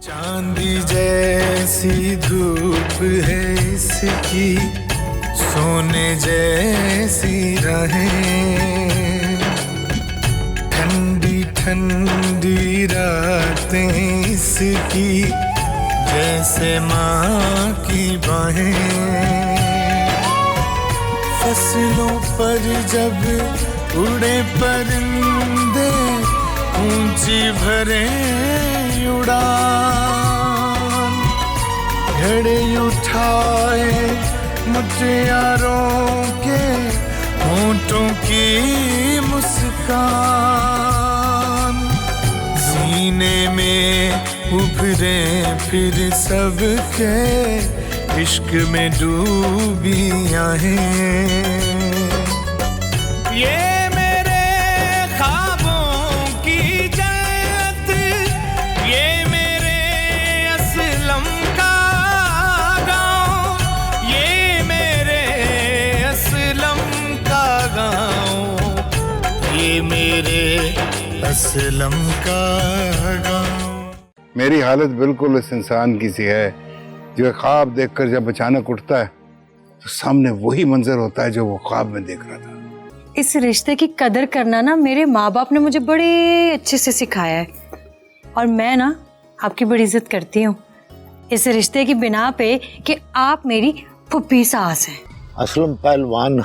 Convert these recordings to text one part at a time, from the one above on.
चांदी जैसी धूप है इसकी, सोने जैसी राहें, ठंडी ठंडी रातें इसकी, जैसे माँ की बाहें। फसलों पर जब उड़े परिंदे, ऊंची भरे उड़ान, घड़े उठाए मुटियारों के होंठों की मुस्कान, सीने में उभरे फिर सबके इश्क में डूबी आहें। ये मेरे ख्वाबों की जन्नत, ये मेरे असलम का गाँव, ये मेरे असलम का गाँव, ये मेरे असलम का गाँव। मेरी हालत बिल्कुल इस इंसान की सी है जो ख्वाब देखकर जब अचानक उठता है तो सामने वही मंजर होता है जो वो ख्वाब में देख रहा था। इस रिश्ते की कदर करना ना मेरे माँ बाप ने मुझे बड़े अच्छे से सिखाया है, और मैं ना आपकी बड़ी इज्जत करती हूँ इस रिश्ते की बिना पे कि आप मेरी फुप्पी सास हैं। असलम पहलवान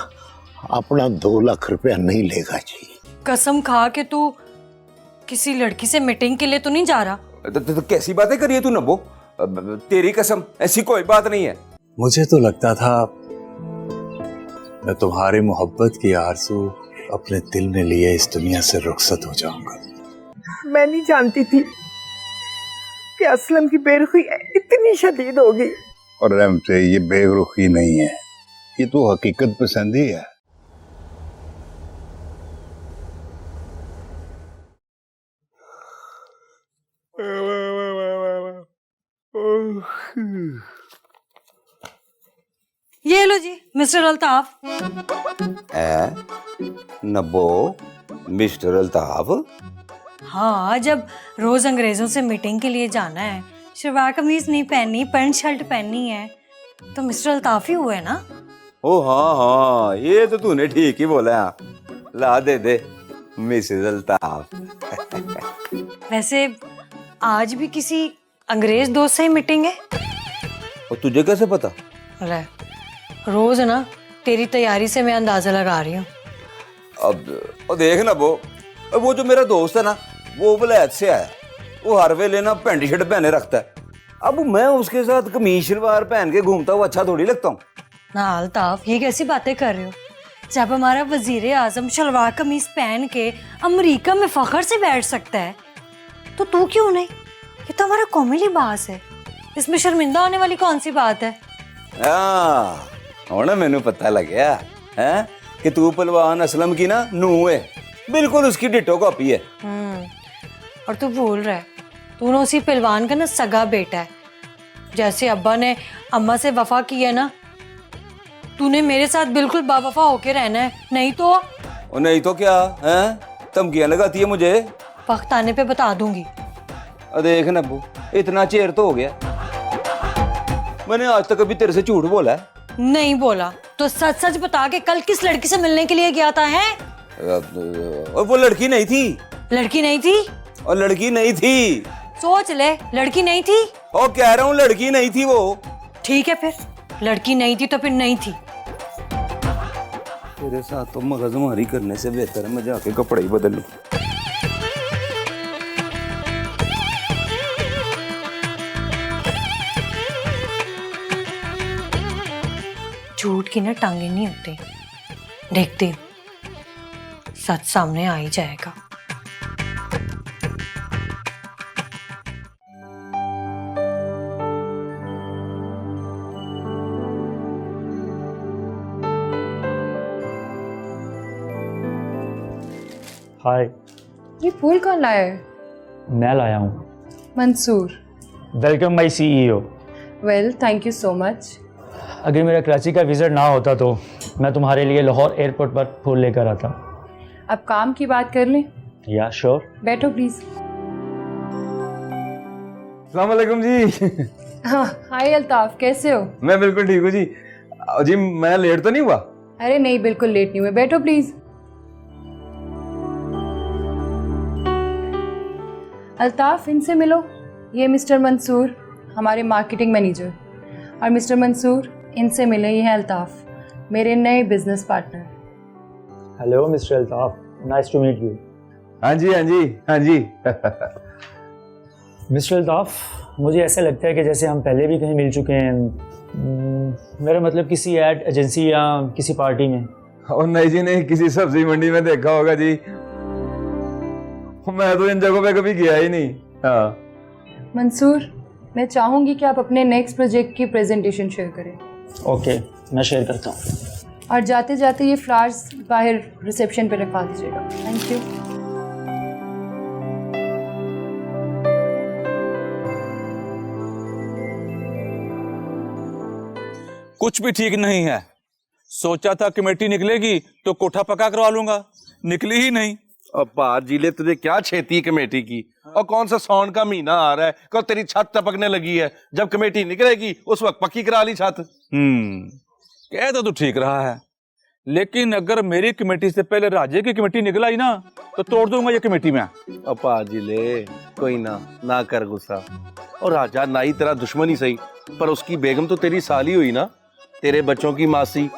अपना 2 लाख रुपया नहीं लेगा जी। कसम खा के तू किसी लड़की से मीटिंग के लिए तो नहीं जा रहा? तो कैसी बातें करिए तू नब्बो, तेरी कसम ऐसी कोई बात नहीं है। मुझे तो लगता था मैं तुम्हारी मोहब्बत की आरज़ू अपने दिल में लिए इस दुनिया से रुखसत हो जाऊंगा। मैं नहीं जानती थी कि असलम की बेरुखी इतनी शदीद होगी। और रहम से ये बेरुखी नहीं है, ये तो हकीकत पसंदी है। ये लो जी मिस्टर अल्ताफ। नब्बो, मिस्टर अल्ताफ? हाँ, जब रोज अंग्रेजों से मीटिंग के लिए जाना है, शलवार कमीज नहीं पहननी, पैंट शर्ट पहननी है, तो मिस्टर अल्ताफ ही हुए ना। ओ हाँ हाँ, ये तो तूने ठीक ही बोला। ला दे मिसेस अल्ताफ। वैसे आज भी किसी अंग्रेज दोस्त से ही मीटिंग है? और तुझे कैसे पता? अरे रोज ना तेरी तैयारी से मैं अंदाजा लगा रही हूँ। अब देख ना वो जो मेरा दोस्त है ना, वो वलायत से आया, वो हर वेले ना पैंट शर्ट पहने रखता है। अब मैं उसके साथ कमीज शलवार पहन के घूमता हुआ अच्छा थोड़ी लगता हूँ ना। अल्ताफ, ये कैसी बातें कर रहे हो? जब हमारा वजीर आजम शलवार कमीज पहन के अमेरिका में फखर से बैठ सकता है, तो तू क्यों नहीं? ये तो हमारा कौमी लिबास है, इसमें शर्मिंदा होने वाली कौन सी बात है? और ना मैंने पता लग गया है कि तू पहलवान असलम की ना नूह है, बिल्कुल उसकी डिटो कॉपी है। और तू भूल रहा है, तू ना उसी पहलवान का ना सगा बेटा है। जैसे अब्बा ने अम्मा से वफा की है ना, तूने मेरे साथ बिल्कुल बावफा होके रहना है, नहीं तो। और नहीं तो क्या है? धमकियां लगाती है मुझे। वक्त आने पे बता दूंगी। देख नब्बू, इतना चेर तो हो गया, मैंने आज तक कभी तेरे से झूठ बोला है? नहीं बोला तो सच सच बता के कल किस लड़की से मिलने के लिए गया था है? और वो लड़की नहीं थी। लड़की नहीं थी? और लड़की नहीं थी। सोच ले, लड़की नहीं थी। और कह रहा हूँ लड़की नहीं थी वो। ठीक है, फिर लड़की नहीं थी तो फिर नहीं थी। तेरे साथ तो मगजमारी करने से बेहतर है मैं जाके कपड़े ही बदल लूं। झूठ की ना टांगे नहीं होते, देखते हो सच सामने आ ही जाएगा। हाय। ये फूल कौन लाया है? मैं लाया हूँ। Mansoor. Welcome my CEO. Well, thank you so much. अगर मेरा कराची का विजिट ना होता तो मैं तुम्हारे लिए लाहौर एयरपोर्ट पर फूल लेकर आता। अब काम की बात कर लें? या श्योर। बैठो प्लीज। अस्सलाम वालेकुम जी। हाँ, हाय अल्ताफ, कैसे हो? मैं बिल्कुल ठीक हूँ जी। जी मैं लेट तो नहीं हुआ? अरे नहीं, बिल्कुल लेट नहीं हुए, बैठो प्लीज। अल्ताफ, इनसे मिलो। ये मिस्टर मंसूर, हमारे मार्केटिंग मैनेजर। और मिस्टर मंसूर, इनसे मिले, ये हैं अल्ताफ, मेरे नए business partner. Hello mister Altaf, nice to meet you. हाँ जी हाँ जी हाँ जी। मिस्टर अल्ताफ, मुझे ऐसा लगता है कि जैसे हम पहले भी कहीं मिल चुके हैं। मेरा मतलब किसी एड एजेंसी या किसी पार्टी में। और नहीं जी नहीं, किसी सब्जी मंडी में देखा होगा जी। मैं तो इन जगहों पे कभी गया ही नहीं। हाँ मंसूर, मैं चाहूँगी कि आप अपने नेक्स्ट प्रोजेक्ट की प्रेजेंटेशन शेयर करें। ओके, मैं शेयर करता हूँ। और जाते जाते ये फ्लावर्स बाहर रिसेप्शन पे रखवा दीजिएगा। Thank you. कुछ भी ठीक नहीं है। सोचा था कमेटी निकलेगी तो कोठा पक्का करवा लूंगा, निकली ही नहीं। और बाहर जिले तुझे क्या छेती कमेटी की, और कौन सा साउन का महीना आ रहा है, कब तेरी छत टपकने लगी है। जब कमेटी निकलेगी उस वक्त पक्की करा ली छत। कह तो ठीक रहा है, लेकिन अगर मेरी कमेटी से पहले राजे की कमेटी निकल आई ना तो तोड़ दूंगा ये कमेटी में। और बाहर जिले कोई ना कर गुस्सा। और राजा ना ही तेरा दुश्मन ही सही, पर उसकी बेगम तो तेरी साली हुई ना, तेरे बच्चों की मासी।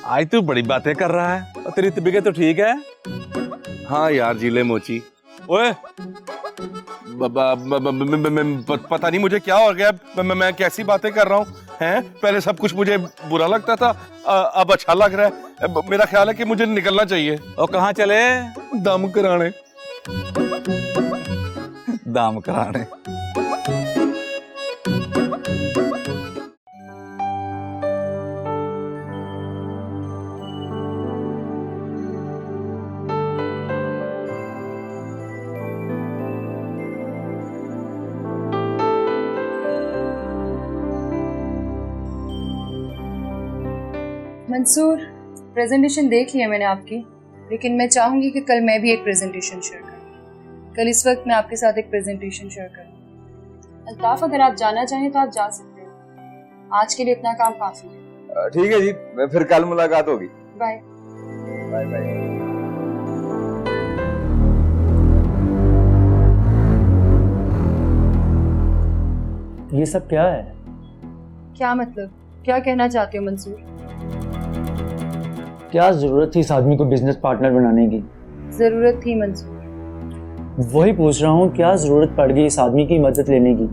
आज तू बड़ी बातें कर रहा है। और तेरी तबीयत तो ठीक है? हाँ यार जिले मोची। ओए पता नहीं मुझे क्या हो गया, मैं कैसी बातें कर रहा हूँ हैं। पहले सब कुछ मुझे बुरा लगता था, अब अच्छा लग रहा है। मेरा ख्याल है कि मुझे निकलना चाहिए। और कहाँ चले? दम कराने। दाम कराने। मंसूर, प्रेजेंटेशन देख लिया मैंने आपकी, लेकिन मैं चाहूँगी कि कल मैं भी एक प्रेजेंटेशन शेयर करूँ। कल इस वक्त मैं आपके साथ एक प्रेजेंटेशन शेयर करूँ। अल्ताफ, अगर आप जाना चाहें तो आप जा सकते हैं। आज के लिए इतना काम काफी है। ठीक है जी, मैं फिर कल मुलाकात होगी। Bye bye bye. ये सब क्या है? क्या मतलब? क्या कहना चाहते हो मंसूर? क्या जरूरत थी इस आदमी को बिजनेस पार्टनर बनाने की? जरूरत थी मंसूर। वही पूछ रहा हूँ, क्या जरूरत पड़ गई इस आदमी की मदद लेने की?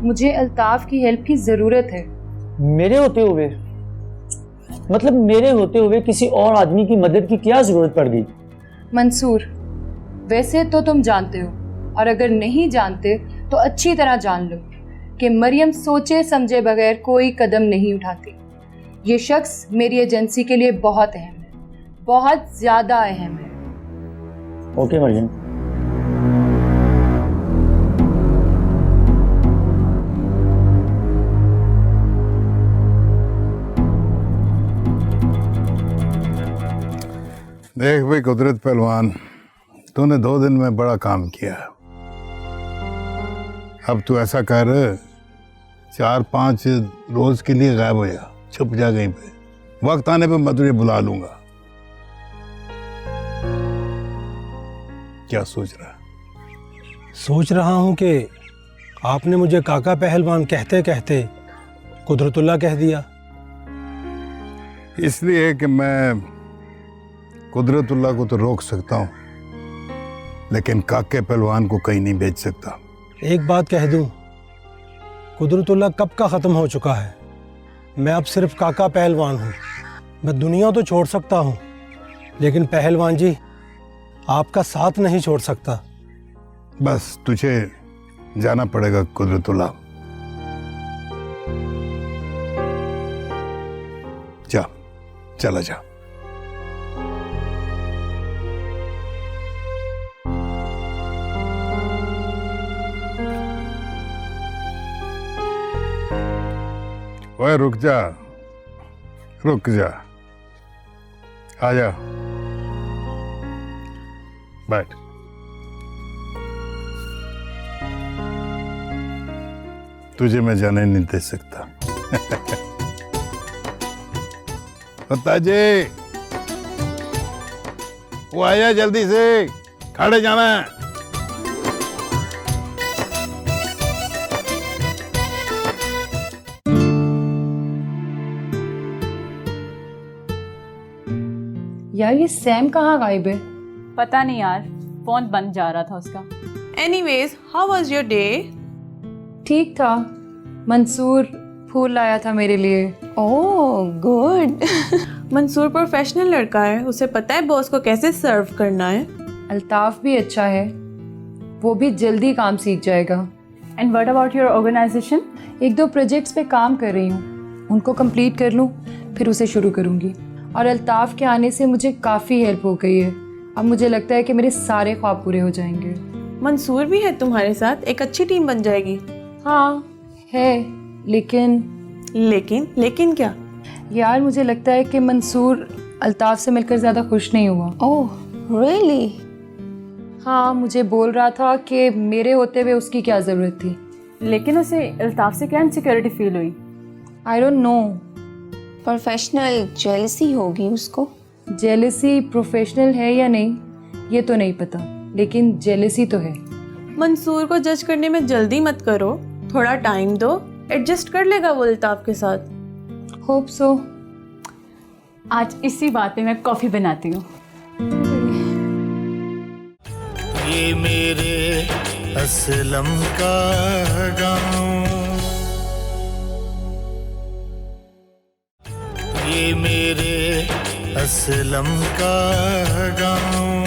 मुझे अल्ताफ की हेल्प की जरूरत है। मेरे होते हुए? मतलब मेरे होते हुए किसी और आदमी की मदद की क्या जरूरत पड़ गई? मंसूर, वैसे तो तुम जानते हो, और अगर नहीं जानते तो अच्छी तरह जान लो कि मरियम सोचे समझे बगैर कोई कदम नहीं उठाती। ये शख्स मेरी एजेंसी के लिए बहुत अहम है, बहुत ज्यादा अहम है। ओके मरियम। देख भाई कुदरत पहलवान, तूने 2 दिन में बड़ा काम किया। अब तू ऐसा कर, 4-5 रोज के लिए गायब हो जा, छुप जा कहीं पे। वक्त आने पे मैं तुझे बुला लूंगा। क्या सोच रहा है? सोच रहा हूं कि आपने मुझे काका पहलवान कहते कहते कुदरतुल्लाह कह दिया। इसलिए कि मैं कुदरतुल्लाह को तो रोक सकता हूँ, लेकिन काके पहलवान को कहीं नहीं भेज सकता। एक बात कह दूं, कुदरतुल्लाह कब का ख़त्म हो चुका है। मैं अब सिर्फ काका पहलवान हूँ। मैं दुनिया तो छोड़ सकता हूँ, लेकिन पहलवान जी आपका साथ नहीं छोड़ सकता। बस तुझे जाना पड़ेगा कुदरतुल्लाह। जा, चला जा। ओए रुक जा, रुक जा, आ जा, बैठ। तुझे मैं जाने नहीं दे सकता। ताजे, वो आया जल्दी से, खड़े जाना है। यार ये सैम कहाँ गायब है? पता नहीं यार, फोन बंद जा रहा था उसका। Anyways, how was your day? ठीक था। मंसूर फूल लाया था मेरे लिए। Oh good. मंसूर प्रोफेशनल लड़का है, उसे पता है बॉस को कैसे सर्व करना है। अल्ताफ भी अच्छा है, वो भी जल्दी काम सीख जाएगा। And what about your organization? 1-2 projects पे काम कर रही हूँ, उनको कंप्लीट कर लूँ फिर उसे शुरू करूँगी। और अल्ताफ के आने से मुझे काफ़ी हेल्प हो गई है। अब मुझे लगता है कि मेरे सारे ख्वाब पूरे हो जाएंगे। मंसूर भी है तुम्हारे साथ, एक अच्छी टीम बन जाएगी। हाँ है, लेकिन क्या? यार मुझे लगता है कि मंसूर अल्ताफ से मिलकर ज़्यादा खुश नहीं हुआ। Oh really? हाँ, मुझे बोल रहा था कि मेरे होते हुए उसकी क्या ज़रूरत थी। लेकिन उसे अल्ताफ से क्या इनसिक्योरिटी फील हुई? I don't know. Professional jealousy होगी उसको। जेलसी प्रोफेशनल है या नहीं ये तो नहीं पता, लेकिन जेलसी तो है। मंसूर को जज करने में जल्दी मत करो, थोड़ा टाइम दो, एडजस्ट कर लेगा वो अल्ताफ के साथ। Hope so. आज इसी बात पे मैं कॉफी बनाती हूँ। ये मेरे असलम का गाँव, ये मेरे असलम का गाँव।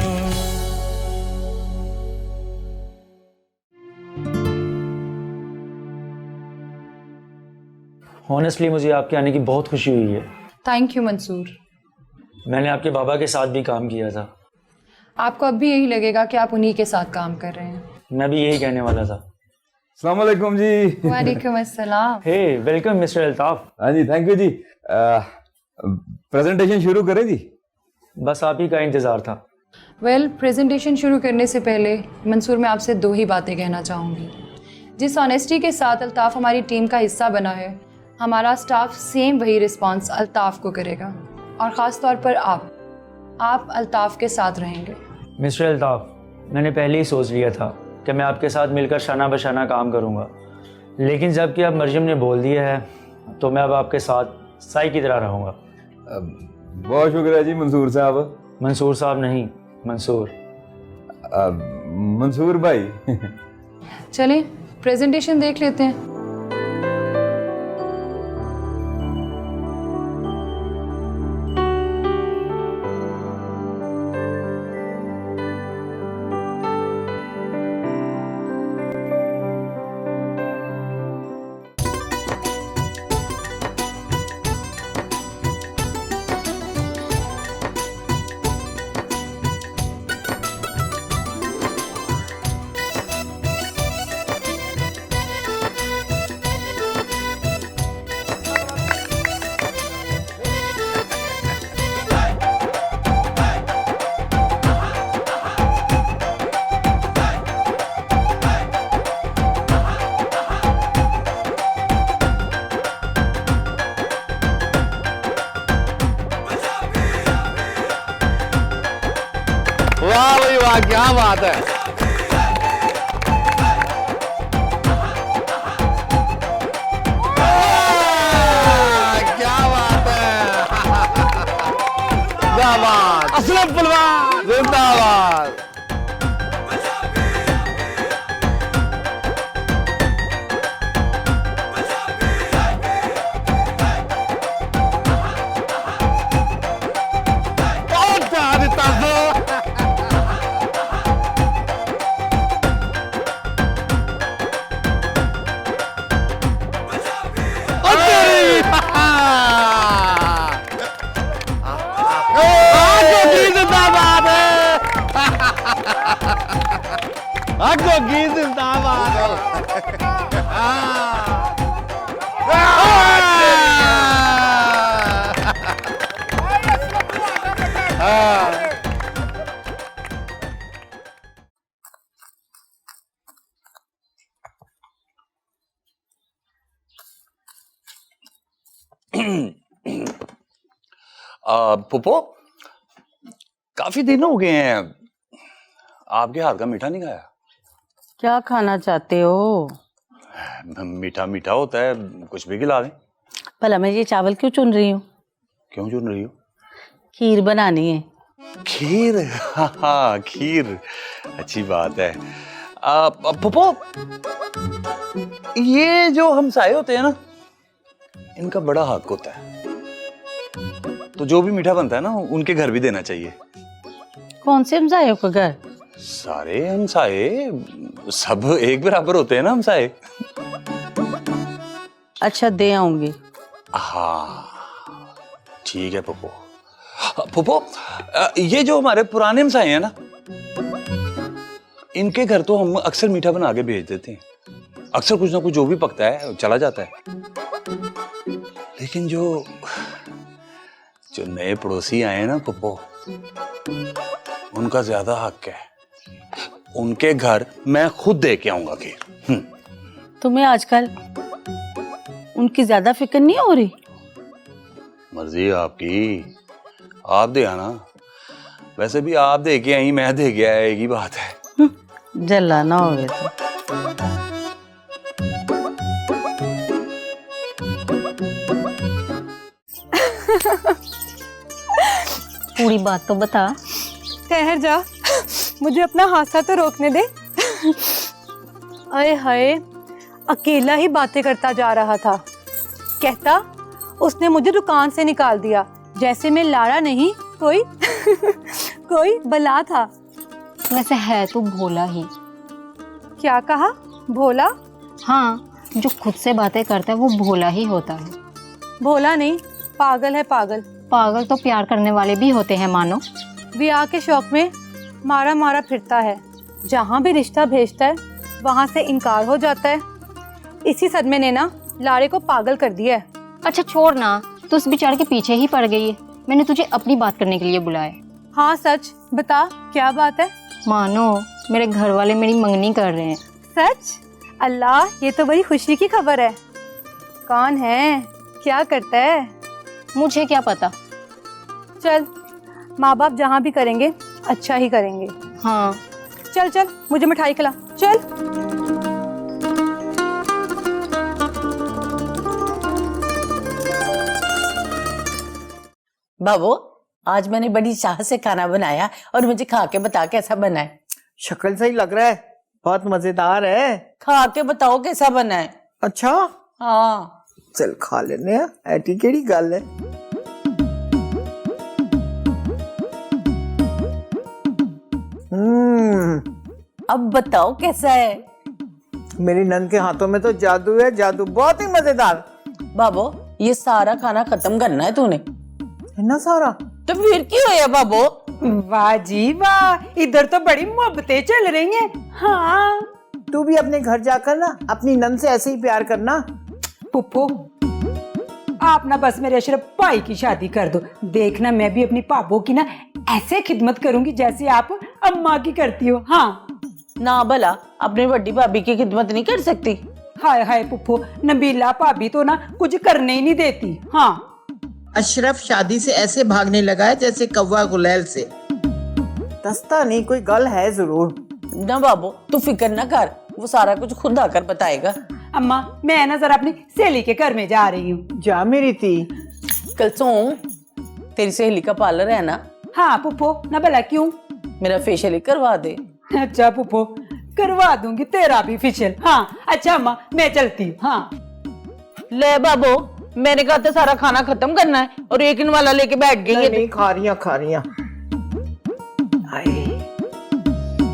ऑनेस्टली मुझे आपके आने की बहुत खुशी हुई है। Thank you Mansoor. मैंने आपके बाबा के साथ भी काम किया था। आपको अब भी यही लगेगा कि आप उन्हीं के साथ काम कर रहे हैं। मैं भी यही कहने वाला था। अस्सलाम वालेकुम जी। वालेकुम अस्सलाम। Hey welcome mister Altaf. हाँ जी, थैंक यू जी। प्रेजेंटेशन शुरू करें जी? बस आप ही का इंतज़ार था। प्रेजेंटेशन शुरू करने से पहले मंसूर मैं आपसे 2 ही बातें कहना चाहूँगी। जिस ऑनेस्टी के साथ अल्ताफ हमारी टीम का हिस्सा बना है, हमारा स्टाफ सेम वही रिस्पांस अल्ताफ को करेगा, और ख़ास तौर पर आप अल्ताफ के साथ रहेंगे। मिस्टर अल्ताफ, मैंने पहले ही सोच लिया था कि मैं आपके साथ मिलकर शाना बशाना काम करूँगा, लेकिन जब कि अब मरियम ने बोल दिया है तो मैं अब आपके साथ साई की तरह रहूँगा। बहुत शुक्रिया जी मंसूर साहब। मंसूर साहब नहीं, मंसूर। मंसूर भाई। चलें प्रेजेंटेशन देख लेते हैं। वाह भाई वाह, क्या बात है। क्या बात है। जिंदाबाद असलम पहलवान, जिंदाबाद। बहुत प्यार देता है। पुप्पो, काफी दिन हो गए हैं, आपके हाथ का मीठा नहीं खाया। क्या खाना चाहते हो? मीठा मीठा होता है, कुछ भी खिला दें। भला मैं ये चावल क्यों चुन रही हूँ? क्यों चुन रही हो? खीर बनानी है। खीर? हाँ, खीर अच्छी बात है। पुप्पो, ये जो हमसाए होते हैं ना, इनका बड़ा हक होता है, तो जो भी मीठा बनता है ना, उनके घर भी देना चाहिए। कौन से हमसायों का घर? सारे हमसाए सब एक बराबर होते हैं ना हमसाए। अच्छा, दे आऊंगी। हाँ ठीक है पुप्पो। पुप्पो, ये जो हमारे पुराने हमसाए हैं ना, इनके घर तो हम अक्सर मीठा बना के भेज देते हैं। अक्सर कुछ ना कुछ जो भी पकता है चला जाता है। लेकिन जो नए पड़ोसी आए हैं ना पुप्पो, उनका ज्यादा हक है। उनके घर मैं खुद दे के आऊंगा खीर। तुम्हें आजकल उनकी ज्यादा फिक्र नहीं हो रही? मर्जी है आपकी, आप दे आना। वैसे भी आप दे के आई, मैं दे के आया, एक ही बात है। जला ना हो तो। पूरी बात तो बता। ठहर जा, मुझे अपना हादसा तो रोकने दे। अरे हाय, अकेला ही बातें करता जा रहा था। कहता उसने मुझे दुकान से निकाल दिया, जैसे मैं लाड़ा नहीं कोई कोई बला था। वैसे है तो भोला ही। क्या कहा? भोला? हाँ, जो खुद से बातें करता है वो भोला ही होता है। भोला नहीं, पागल है पागल। पागल तो प्यार करने वाले भी होते हैं मानो। ब्याह के शौक में मारा मारा फिरता है, जहाँ भी रिश्ता भेजता है वहाँ से इनकार हो जाता है। इसी सदमे ने ना लाड़े को पागल कर दिया है। अच्छा छोड़ ना, तू उस बेचारे के पीछे ही पड़ गई है। मैंने तुझे अपनी बात करने के लिए बुलाया। हाँ सच बता, क्या बात है? मानो मेरे घर वाले मेरी मंगनी कर रहे हैं। सच? अल्लाह, ये तो बड़ी खुशी की खबर है। कौन है, क्या करता है? मुझे क्या पता। चल, माँ बाप जहाँ भी करेंगे अच्छा ही करेंगे। हाँ चल चल, मुझे मिठाई खिला, चल। बाबू, आज मैंने बड़ी चाह से खाना बनाया और मुझे खा के बता कैसा बना है। शक्ल से ही लग रहा है बहुत मजेदार है। खा के बताओ कैसा बना है। अच्छा हाँ चल खा लेने हैं, ऐटी केड़ी गल है। अब बताओ कैसा है। मेरी नंद के हाथों में तो जादू है, जादू बहुत ही मजेदार। बाबू, ये सारा खाना खत्म करना है तूने। इतना सारा? तो फिर क्यों है बाबू? वाह जी वाह, इधर तो बड़ी मोहब्बतें चल रही हैं। हाँ, तू भी अपने घर जाकर ना अपनी नंद से ऐसे ही प्यार करना। पुप्पो, आप ना बस मेरे अशरफ भाई की शादी कर दो। देखना मैं भी अपनी पापो की ना ऐसे खिदमत करूंगी जैसे आप अम्मा की करती हो। हाँ ना भला, अपनी बड़ी भाभी की खिदमत नहीं कर सकती? हाय हाय पुप्पो, नबीला भाभी तो ना कुछ करने ही नहीं देती। हाँ, अशरफ शादी से ऐसे भागने लगा है जैसे कौवा गुलैल से। दस्ता नहीं, कोई गल है जरूर। ना बाबू, तू फिक्र ना कर, वो सारा कुछ खुद आकर बताएगा। अम्मा, मैं ना जरा अपनी सहेली के घर में जा रही हूँ। जा मेरी थी। कलसूम, तेरी सहेली का पार्लर है ना? हाँ पुप्पो, ना भला क्यों? मेरा फेशियल ही करवा दे। अच्छा पुप्पो, करवा दूंगी तेरा भी फेशियल। हाँ अच्छा अम्मा, मैं चलती हूँ। हाँ ले बाबू, मैंने कहा था सारा खाना खत्म करना है और एक इन वाला लेके बैठ गई है। नहीं, खा रही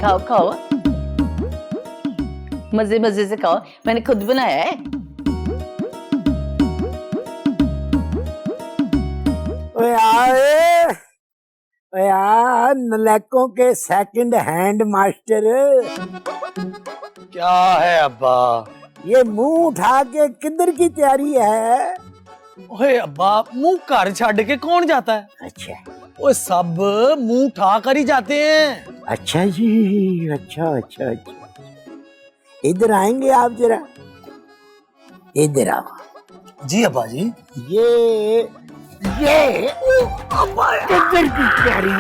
खाओ खाओ, मजे मजे से खाओ, मैंने खुद बनाया है। यार नलैकों के सेकंड हैंड मास्टर। क्या है अब्बा? ये मुंह उठा के किधर की तैयारी है? ओए अब्बा, मुंह घर छड़ के कौन जाता है? अच्छा, वो सब मुंह उठा कर ही जाते हैं। अच्छा जी, अच्छा अच्छा अच्छा। इधर आएंगे आप जरा, इधर आओ। जी अब्बा जी। ये किधर की प्यारी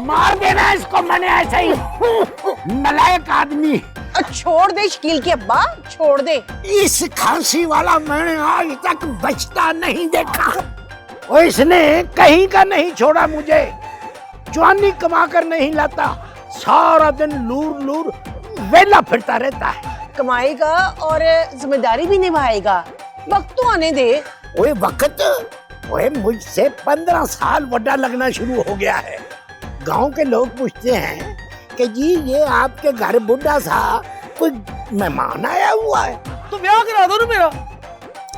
मार देना इसको, मैंने ऐसा ही नलायक आदमी। छोड़ दे शकील के अब्बा, छोड़ दे। इस खांसी वाला मैंने आज तक बचता नहीं देखा। और इसने कहीं का नहीं छोड़ा मुझे, जवानी कमा कर नहीं लाता, सारा दिन लूर लूर वेला फिरता रहता है। कमाएगा और जिम्मेदारी भी निभाएगा, वक्त तो आने दे। ओए वक्त, ओए मुझसे 15 साल बड़ा लगना शुरू हो गया है। गांव के लोग पूछते हैं कि जी ये आपके घर बुढ़ा सा कोई मेहमान आया हुआ है। तो ब्याह करा दो ना मेरा।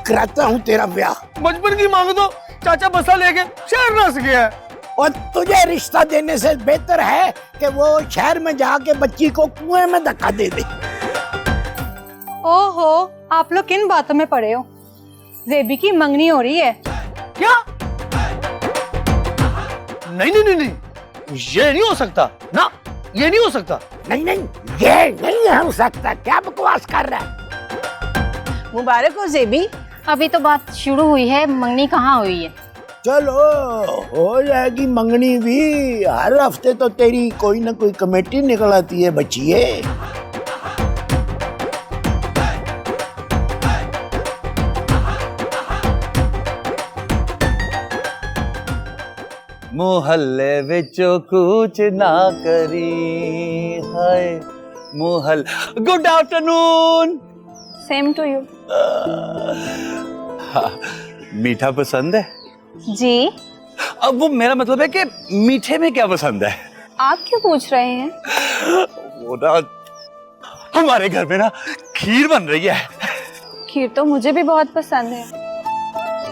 कराता हूँ तेरा ब्याह। बचपन की मांग दो, चाचा बसा लेके शहर रस गया है। और तुझे रिश्ता देने से बेहतर है कि वो शहर में जाके बच्ची को कुएं में धक्का दे दे। ओहो, आप लोग किन बातों में पड़े हो? जेबी की मंगनी हो रही है। क्या? नहीं नहीं नहीं नहीं, ये नहीं हो सकता ना, ये नहीं हो सकता। नहीं नहीं, ये नहीं हो सकता। क्या बकवास कर रहा है? मुबारक हो जेबी। अभी तो बात शुरू हुई है, मंगनी कहाँ हुई है? चलो हो जाएगी मंगनी भी। हर हफ्ते तो तेरी कोई ना कोई कमेटी निकल आती है बच्चिए। मोहल्ले विचों कुछ ना करी हाय मोहल। Good afternoon. Same to you. मीठा पसंद है जी। अब वो मेरा मतलब है कि मीठे में क्या पसंद है? आप क्यों पूछ रहे हैं? वो ना हमारे घर में ना खीर बन रही है। खीर तो मुझे भी बहुत पसंद है।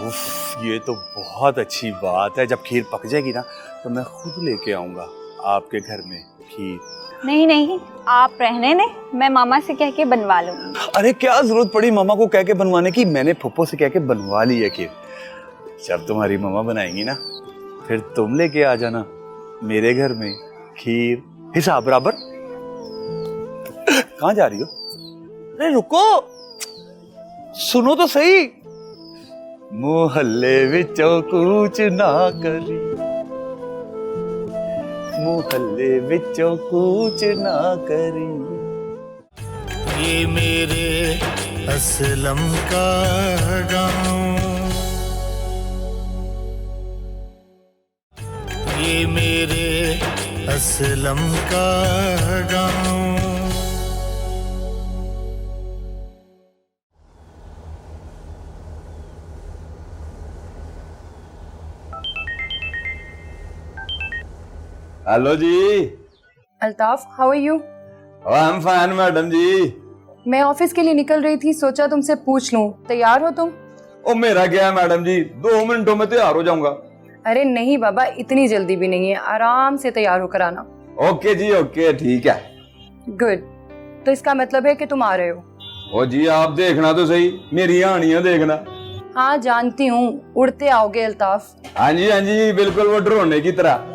उफ, ये तो बहुत अच्छी बात है। जब खीर पक जाएगी ना तो मैं खुद लेके आऊंगा आपके घर में खीर। नहीं नहीं, आप रहने दें, मैं मामा से कह के बनवा लूंगी। अरे क्या जरूरत पड़ी मामा को कह के बनवाने की? मैंने फुप्पो से कह के बनवा ली है खीर। जब तुम्हारी मामा बनाएंगी ना फिर तुम लेके आ जाना मेरे घर में खीर, हिसाब बराबर। कहाँ जा रही हो? अरे रुको, सुनो तो सही। मोहल्ले विचों कुछ ना करी, मोहल्ले विचों कुछ ना करी। ये मेरे असलम का गाँव, ये मेरे असलम का गाँव। हेलो जी। Altaf, how are you? I am fine madam जी। मैं ऑफिस के लिए निकल रही थी, सोचा तुमसे पूछ लूं, तैयार हो तुम? ओ मेरा क्या है मैडम जी, 2 मिनटों में तैयार हो जाऊंगा। अरे नहीं बाबा, इतनी जल्दी भी नहीं है, आराम से तैयार होकर आना। ओके जी ओके, ठीक है। गुड, तो इसका मतलब है कि तुम आ रहे हो? ओ जी आप देखना तो सही, मेरी आनियां देखना। हाँ जानती हूँ, उड़ते आओगे अल्ताफ। हाँ जी बिल्कुल, वो ड्रोन की तरह।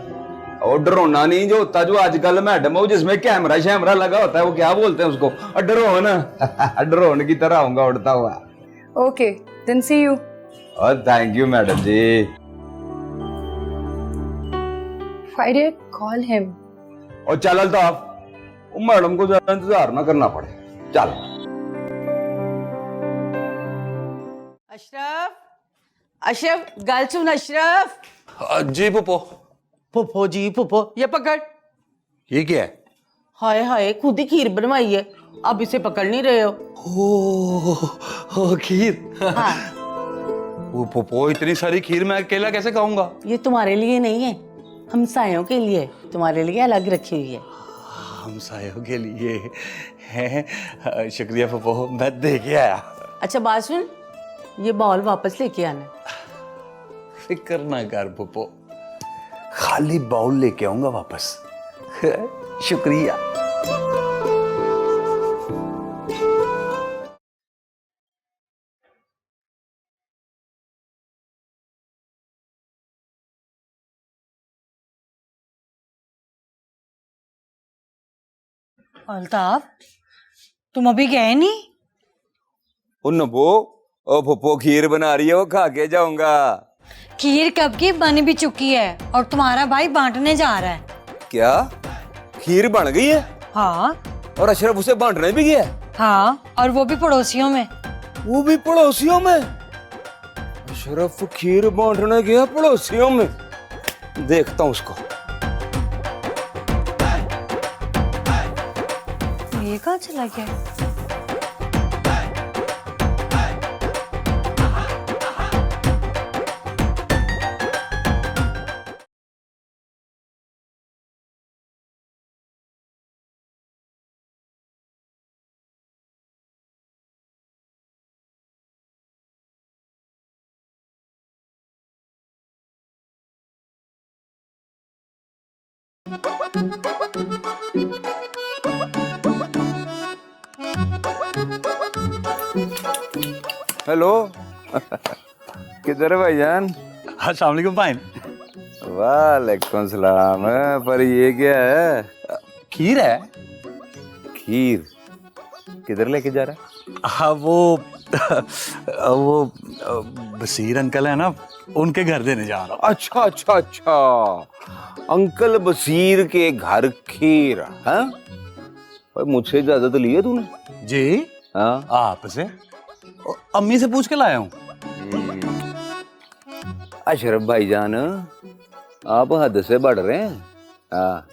और ड्रोना नहीं जो होता, जो आजकल मैडम हो जिसमें कैमरा शैमरा लगा होता है, वो क्या बोलते हैं उसको, ड्रोन। ड्रोन की तरह होऊंगा उड़ता हुआ। Okay, then see you. और थैंक यू मैडम जी। Why did I call him? और चल अल्ताफ, मैडम को ज्यादा इंतजार ना करना पड़े, चल। अशरफ, अशरफ गल सुन अशरफ। जी पुप्पो। पुप्पो जी पुप्पो, ये पकड़। ये क्या है? हाय हाय, खुद ही खीर बनवाई है, अब इसे पकड़ नहीं रहे हो? ओ खीर। हाँ। वो पुप्पो, इतनी सारी खीर मैं अकेला कैसे खाऊंगा? ये तुम्हारे लिए नहीं है, हमसायों के लिए, तुम्हारे लिए अलग रखी हुई है। हमसायों के लिए है? शुक्रिया पुप्पो, मैं दे के आया। अच्छा बात सुन, ये बॉल वापस लेके आना। फिक्र ना कर पुप्पो, खाली बाउल लेके आऊंगा वापस। शुक्रिया। अल्ताफ, तुम अभी गए नहीं? ओ नबो, ओ फुप्पो खीर बना रही है, वो खा के जाऊंगा। खीर कब की बन भी चुकी है और तुम्हारा भाई बांटने जा रहा है। क्या खीर बन गई है? हाँ। और अशरफ उसे बांटने भी गया? हाँ, और वो भी पड़ोसियों में। वो भी पड़ोसियों में? अशरफ खीर बांटने गया पड़ोसियों में? देखता हूँ उसको। ये कहाँ चला गया? हेलो किधर है भाईजान? अस्सलाम वालेकुम भाई। वालेकुम सलाम। पर ये क्या है? खीर है। खीर किधर लेके जा रहा है? हाँ वो बसीर अंकल है ना, उनके घर देने जा रहा हूँ। अच्छा अच्छा अच्छा, अंकल बसीर के घर खीर। हाँ मुझसे इजाजत ली है तूने? जी हाँ आपसे, अम्मी से पूछ के लाया हूँ। अशरफ भाईजान आप हद से बढ़ रहे हैं। हाँ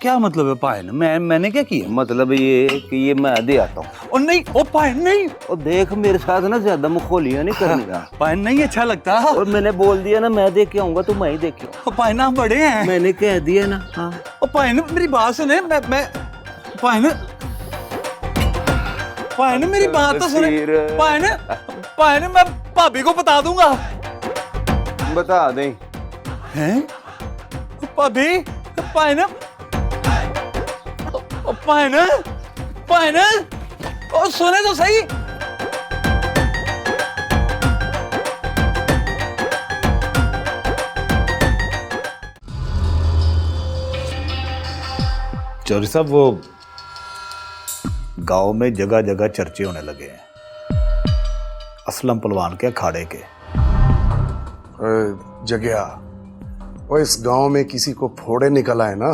क्या मतलब है पायन? मैंने क्या किया? मतलब ये कि ये मैं दे आता हूँ। और नहीं ओ पायन नहीं, और देख मेरे साथ ना ज्यादा मुखोलियां नहीं करने का। पायन नहीं अच्छा लगता। और मैंने बोल दिया ना मैं दे के आऊंगा तो मैं ही दे के आऊंगा। पायन आप बड़े हैं। मैंने कह दिया ना। हाँ ओ पायन मेरी बात सुने। मैं पायन मेरी बात तो सुने। पायन मैं भाभी को बता दूंगा। बता दे। हैं भाभी? पायन ओ सुने तो सही। चौधरी साहब वो गांव में जगह जगह चर्चे होने लगे हैं असलम पहलवान के अखाड़े के। जगया वो इस गांव में किसी को फोड़े निकल आए ना,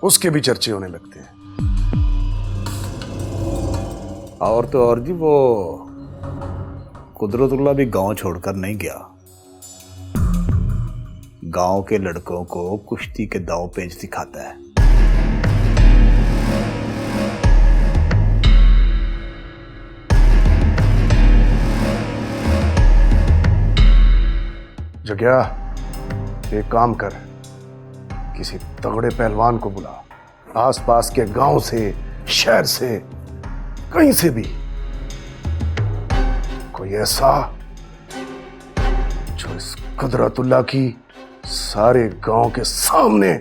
उसके भी चर्चे होने लगते हैं। और तो और जी वो कुदरतुल्लाह भी गांव छोड़कर नहीं गया। गांव के लड़कों को कुश्ती के दांव पेच सिखाता है। जगया एक काम कर, किसी तगड़े पहलवान को बुला, आसपास के गांव से, शहर से, कहीं से भी कोई ऐसा जो इस कुदरतुल्लाह की सारे गांव के सामने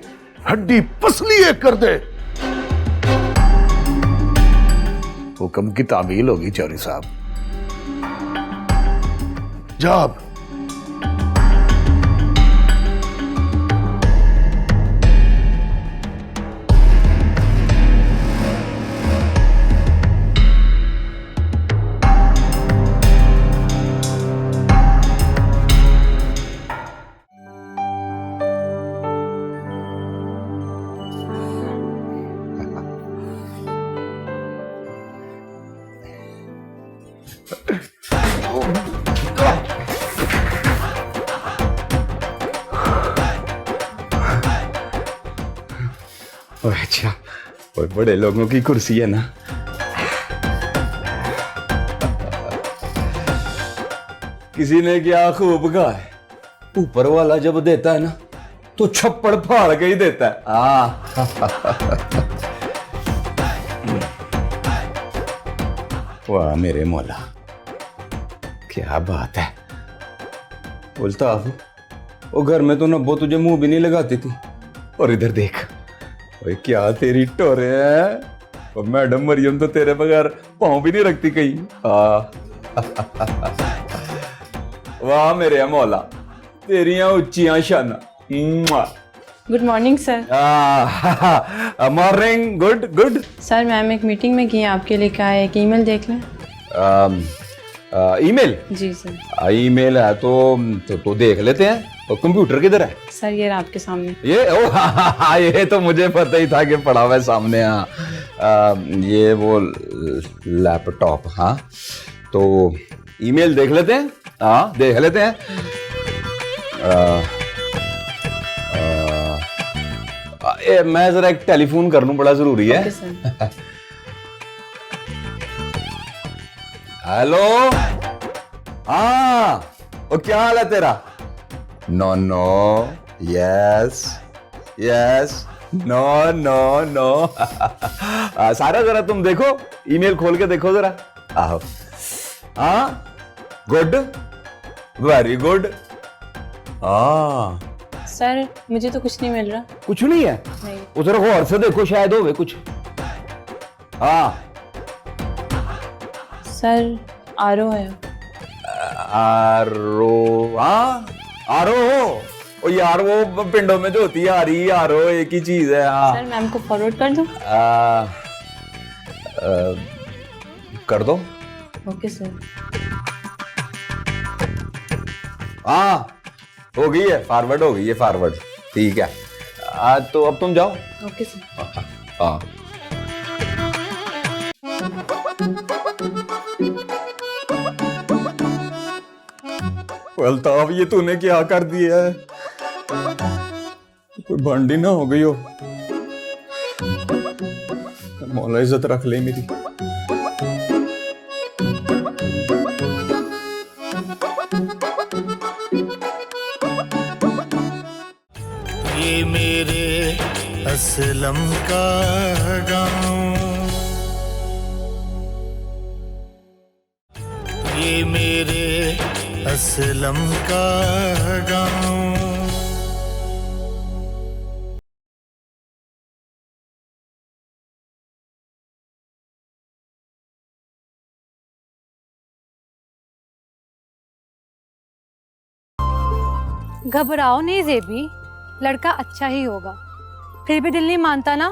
हड्डी पसली एक कर दे। हुक्म की तामील होगी चौधरी साहब। जाब अच्छा और बड़े लोगों की कुर्सी है ना। किसी ने क्या खूब कहा है, ऊपर वाला जब देता है ना तो छप्पड़ फाड़ के ही देता है। वाह मेरे मौला, क्या बात है। बोलता आप वो घर में तो नब्बो तुझे मुंह भी नहीं लगाती थी, और इधर देख ओए क्या तेरी टोरे है। और मैडम मरियम तो तेरे बगैर पाँव भी नहीं रखती कहीं। वाह मेरे मौला, तेरियां उच्चियां शाना। Good morning sir. Morning. Good good. Sir ma'am एक मीटिंग में की है, आपके लिए क्या है, एक ईमेल देख लें। ईमेल? जी सर। ईमेल है तो देख लेते हैं। और कंप्यूटर किधर है? सर ये आपके सामने। ये हाँ, ये तो मुझे पता ही था कि पड़ा हुआ है सामने। हाँ, ये वो लैपटॉप। हाँ, तो ईमेल देख लेते हैं। हाँ, देख लेते हैं। मैं जरा एक टेलीफोन कर लूं, बड़ा जरूरी है। हेलो। हाँ, वो क्या हाल है तेरा? No no, yes yes, no no no. सारा जरा तुम देखो, ईमेल खोल के देखो जरा। आओ। हाँ, गुड, वेरी गुड। हाँ सर मुझे तो कुछ नहीं मिल रहा। कुछ नहीं है? नहीं। उधर गौर से देखो, शायद होवे कुछ। हाँ सर आरो है। आरो? हाँ, आरो हो। ओ यार, वो पिंडों में जो होती है आरी आरो, एक ही चीज है। हाँ सर मैम को फॉरवर्ड कर दूं? कर दो। Okay sir. हाँ, हो गई है, फॉरवर्ड हो गई है, फॉरवर्ड। ठीक है। तो अब तुम जाओ। Okay sir. हाँ। अल्ताफ, ये तूने क्या कर दिया है? कोई बंडी ना हो गई हो। मौला इज्जत रख ले मेरी। ये मेरे असलम का गाँव, ये मेरे असलम का गाँव। घबराओ नहीं जेबी, लड़का अच्छा ही होगा। फिर भी दिल नहीं मानता ना,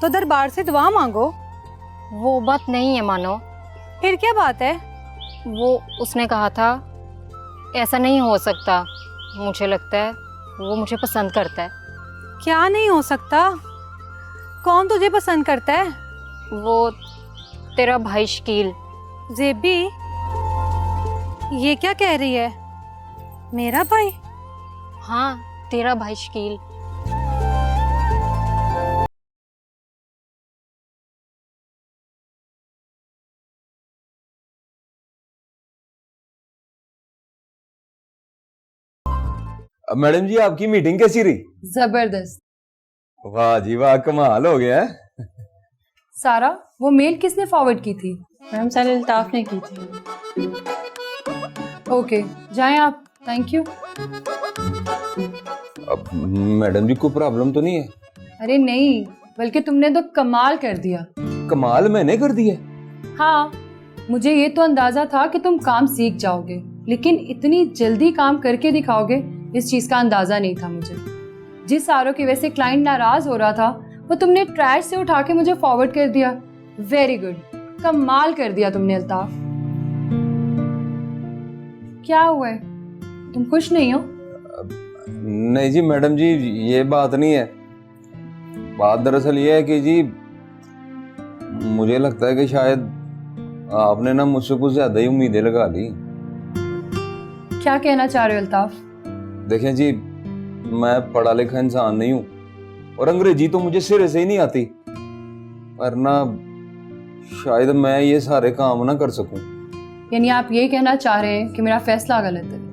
तो दरबार से दुआ मांगो। वो बात नहीं है मानो। फिर क्या बात है? वो उसने कहा था ऐसा नहीं हो सकता। मुझे लगता है वो मुझे पसंद करता है। क्या नहीं हो सकता? कौन तुझे पसंद करता है? वो तेरा भाई शकील। जेबी, ये क्या कह रही है? मेरा भाई? हाँ, तेरा भाई शकील। मैडम जी, आपकी मीटिंग कैसी रही? जबरदस्त। वाह जी वाह, कमाल हो गया है। सारा, वो मेल किसने फॉरवर्ड की थी? मैम सर अल्ताफ ने की थी। ओके, जाएं आप। Thank you. अब मैडम जी, कोई प्रॉब्लम तो नहीं है? अरे नहीं, बल्कि तुमने तो कमाल कर दिया। कमाल मैंने कर दिया? हाँ, मुझे ये तो अंदाजा था कि तुम काम सीख जाओगे, लेकिन इतनी जल्दी काम करके दिखाओगे, इस चीज का अंदाजा नहीं था मुझे। जिस आरो की वजह से क्लाइंट नाराज हो रहा था, वो तुमने ट्रैश से उठा के मुझे फॉरवर्ड कर दिया। वेरी गुड, कमाल कर दिया तुमने अल्ताफ। क्या हुआ है, तुम खुश नहीं हो? नहीं जी मैडम जी, ये बात नहीं है। बात दरअसल ये है कि जी, मुझे लगता है कि शायद आपने ना मुझसे कुछ ज्यादा ही उम्मीदें लगा ली। क्या कहना चाह रहे हो अल्ताफ? देखें जी, मैं पढ़ा लिखा इंसान नहीं हूँ, और अंग्रेजी तो मुझे सिरे से ही नहीं आती, पर ना शायद मैं ये सारे काम ना कर सकूं। यानी आप ये कहना चाह रहे हैं कि मेरा फैसला गलत है?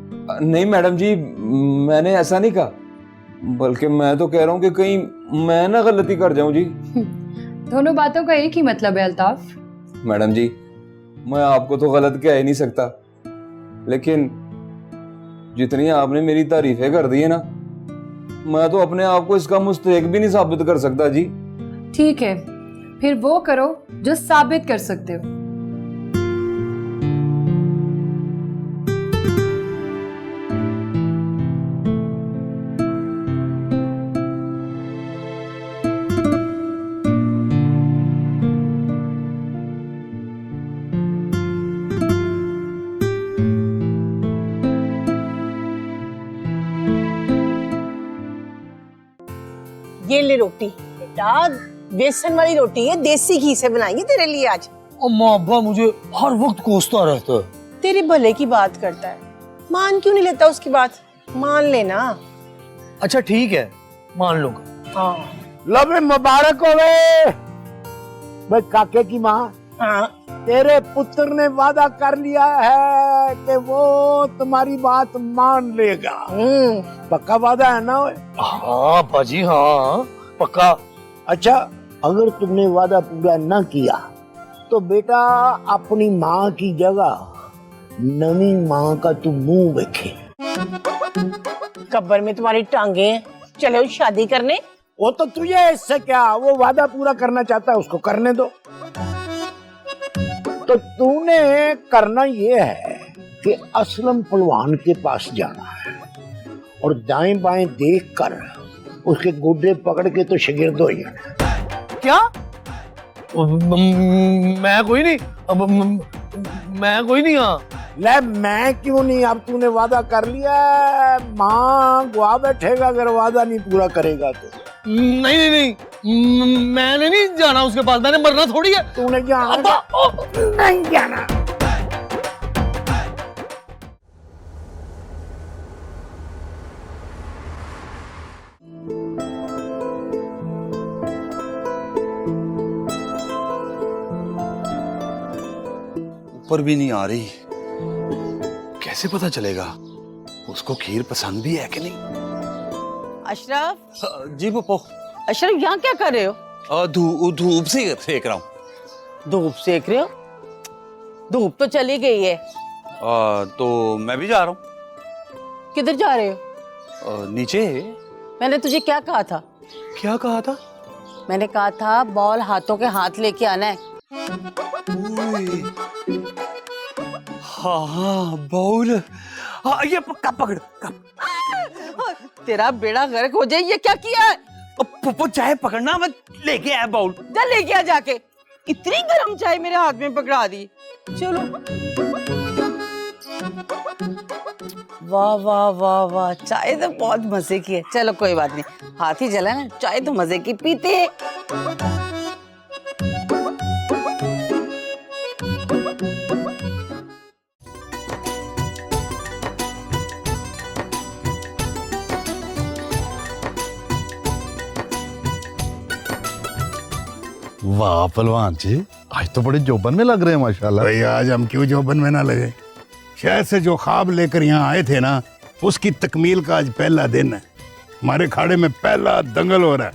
नहीं मैडम जी, मैंने ऐसा नहीं कहा, बल्कि मैं तो कह रहा हूँ कि कहीं मैं ना गलती कर जाऊं जी। दोनों बातों का एक ही मतलब है अल्ताफ। मैडम जी, मैं आपको तो गलत कह ही नहीं सकता, लेकिन जितनी आपने मेरी तारीफें कर दी है ना, मैं तो अपने आप को इसका मुस्तहिक भी नहीं साबित कर सकता जी। ठीक है, फिर वो करो जो साबित कर सकते हो। वाली रोटी। बेटा बेसन वाली रोटी है, देसी घी से बनाएंगे तेरे लिए आज। अम्मा अब्बा मुझे हर वक्त कोसता रहता है। तेरे भले की बात करता है, मान क्यों नहीं लेता उसकी बात? मान लेना। अच्छा ठीक है, मान लूंगा। हाँ लो बे, मुबारक हो भाई काके की माँ। हाँ तेरे पुत्र ने वादा कर लिया है कि वो तुम्हारी बात मान लेगा। पक्का वादा है ना? हाँ बाजी हाँ पक्का। अच्छा अगर तुमने वादा पूरा न किया तो बेटा अपनी माँ की जगह नवी माँ का तू मुंह देखे। कब्र में तुम्हारी टांगे हैं, चलो शादी करने। वो तो तुझे इससे क्या, वो वादा पूरा करना चाहता है, उसको करने दो। तो तूने करना ये है कि असलम पहलवान के पास जाना है और दाएं बाएं देखकर उसके गोडे पकड़ के तो शागिर्द हो जाना। क्या? मैं कोई नहीं, मैं कोई नहीं। हाँ ले मैं क्यों नहीं, अब तूने वादा कर लिया है, माँ गुआ बैठेगा अगर वादा नहीं पूरा करेगा तो। नहीं नहीं नहीं, मैंने नहीं जाना उसके पास, मैंने मरना थोड़ी है। तूने जाना नहीं जाना। ऊपर भी नहीं आ रही, कैसे पता चलेगा उसको खीर पसंद भी है कि नहीं? अशरफ। जी पप्पो। अशरफ यहाँ क्या कर रहे हो? धूप से सेक रहा हूँ। धूप सेक रहे हो? धूप तो चली गई है। तो मैं भी जा रहा हूँ। किधर जा रहे हो? नीचे। मैंने तुझे क्या कहा था? क्या कहा था? मैंने कहा था बॉल हाथों के हाथ लेके आना है। हाँ बॉल, हाँ ये पक्का पकड़। तेरा बेड़ा गर्क हो जाए, ये क्या किया है? पप्पो चाय पकड़ना, मैं लेके आया बाउल। जा लेके आ जाके। इतनी गर्म चाय मेरे हाथ में पकड़ा दी। चलो। वाह वाह वाह वाह, चाय तो बहुत मजे की है। चलो कोई बात नहीं, हाथ ही जला ना, चाय तो मजे की पीते हैं। वाह पहलवान जी, आज तो बड़े जोबन में लग रहे हैं माशाल्लाह। भाई आज हम क्यों जोबन में ना लगे, शहर से जो ख्वाब लेकर यहाँ आए थे ना, उसकी तकमील का आज पहला दिन है। हमारे खाड़े में पहला दंगल हो रहा है।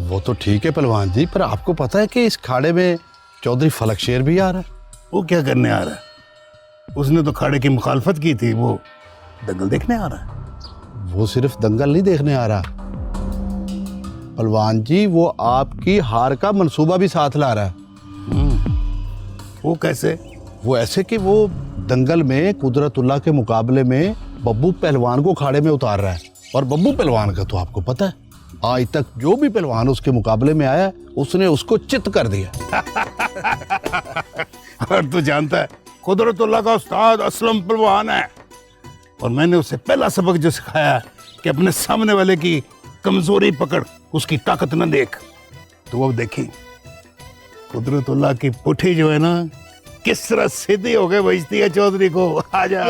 वो तो ठीक है पहलवान जी, पर आपको पता है कि इस खाड़े में चौधरी फलक शेर भी आ रहा है। वो क्या करने आ रहा है? उसने तो खाड़े की मुखालफत की थी, वो दंगल देखने आ रहा है। वो सिर्फ दंगल नहीं देखने आ रहा पहलवान जी, वो आपकी हार का मंसूबा भी साथ ला रहा है। वो कैसे? वो ऐसे कि वो दंगल में कुदरतुल्लाह के मुकाबले में बब्बू पहलवान को खाड़े में उतार रहा है। और बब्बू पहलवान का तो आपको पता है, आज तक जो भी पहलवान उसके मुकाबले में आया उसने उसको चित कर दिया। और तू जानता है कुदरतुल्लाह का उस्ताद असलम पहलवान है, और मैंने उसे पहला सबक जो सिखाया कि अपने सामने वाले की कमजोरी पकड़, उसकी ताकत न देख। तो अब देखी कुदरतुल्लाह की पुठी जो है ना, किस तरह सीधी हो गए बजती है चौधरी को। आजा।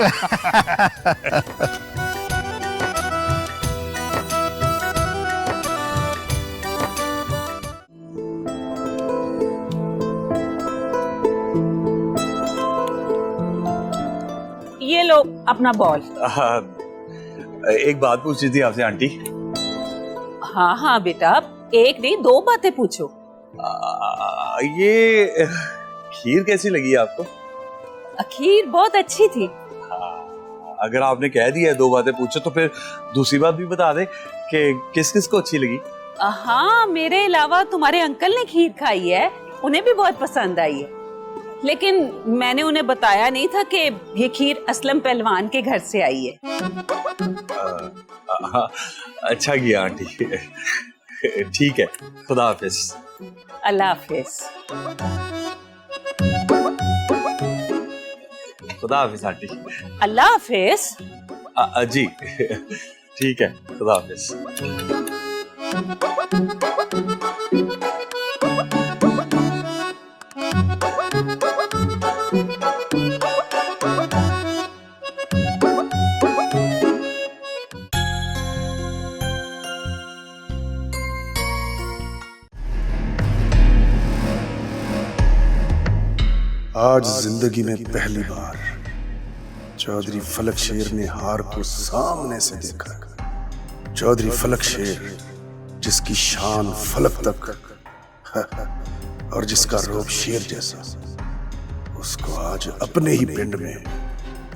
ये लो अपना बॉल। एक बात पूछनी थी आपसे आंटी। हाँ हाँ बेटा, एक नहीं दो बातें पूछो। ये खीर कैसी लगी आपको? खीर बहुत अच्छी थी। अगर आपने कह दिया दो बातें पूछो तो फिर दूसरी बात भी बता दे कि किस किस को अच्छी लगी। हाँ, मेरे अलावा तुम्हारे अंकल ने खीर खाई है, उन्हें भी बहुत पसंद आई है। लेकिन मैंने उन्हें बताया नहीं था कि ये खीर असलम पहलवान के घर से आई है। अच्छा किया आंटी। ठीक है, खुदा हाफिज। अल्लाह हाफिज। खुदा हाफिज आंटी। अल्लाह हाफिज। जी ठीक है, खुदा हाफिज। आज जिंदगी में पहली बार चौधरी फलक शेर ने हार को सामने से देखा। चौधरी फलक शेर जिसकी शान फलक तक और जिसका रूप शेर जैसा, उसको आज अपने ही पिंड में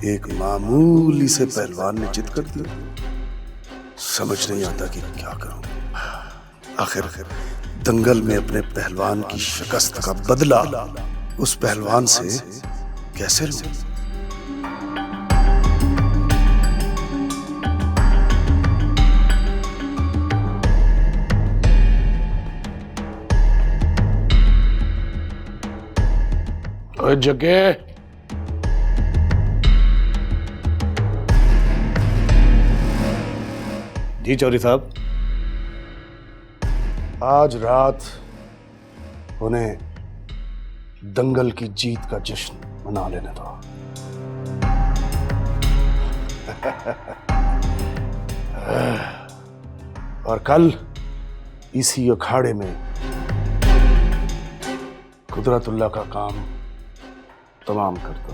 एक मामूली से पहलवान ने चित कर दिया। समझ नहीं आता कि क्या करूं। आखिर दंगल में अपने पहलवान की शिकस्त का बदला उस पहलवान से कैसे लूं? ओए जगे, जी चौधरी साहब। आज रात उन्हें दंगल की जीत का जश्न मना लेने दो। और कल इसी अखाड़े में कुदरतुल्लाह का काम तमाम कर दो।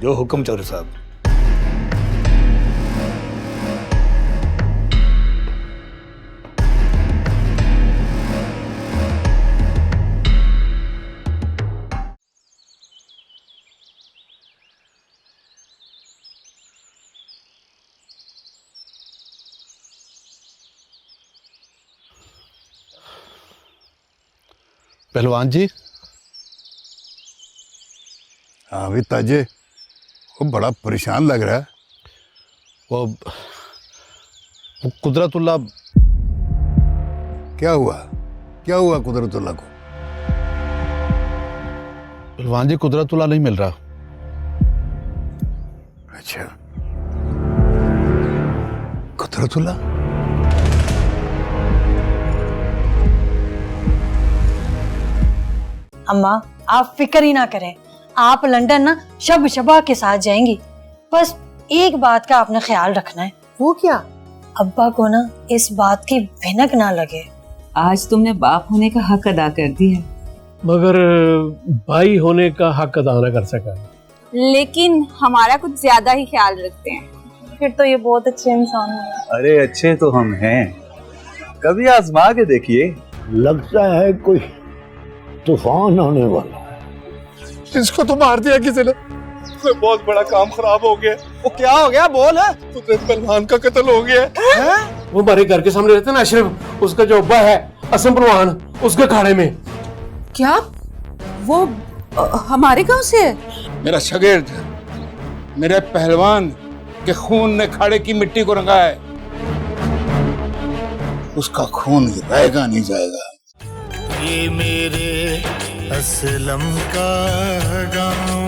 जो हुक्म चौधरी साहब। पहलवान जी। हाँ भी ताजे, वो बड़ा परेशान लग रहा है। वो कुदरतुल्लाह। क्या हुआ? क्या हुआ कुदरतुल्लाह को? पहलवान जी, कुदरतुल्लाह नहीं मिल रहा। अच्छा, कुदरतुल्लाह? अम्मा आप फिक्र ही ना करें, आप लंदन ना शब शबा के साथ जाएंगी। बस एक बात का आपने ख्याल रखना है। वो क्या? अब्बा को ना इस बात की भनक ना लगे। आज तुमने बाप होने का हक अदा कर दिया, मगर भाई होने का हक अदा न कर सका। लेकिन हमारा कुछ ज्यादा ही ख्याल रखते हैं। फिर तो ये बहुत अच्छे इंसान हैं। अरे अच्छे तो हम हैं, कभी आजमा के देखिए। लगता है कोई तूफान आने वाला। इसको तो मार दिया किसी ने। बहुत बड़ा काम खराब हो गया। वो क्या हो गया? बोल। कुदरत पहलवान का कत्ल हो गया है? वो हमारे घर के सामने रहते ना अशरफ, उसका जो अब्बा है असम पहलवान, उसके खाड़े में। क्या वो हमारे गांव से है? मेरा शागिर्द, मेरे पहलवान के खून ने खाड़े की मिट्टी को रंगा है। उसका खून रहेगा नहीं जाएगा। ये मेरे असलम का गाँव।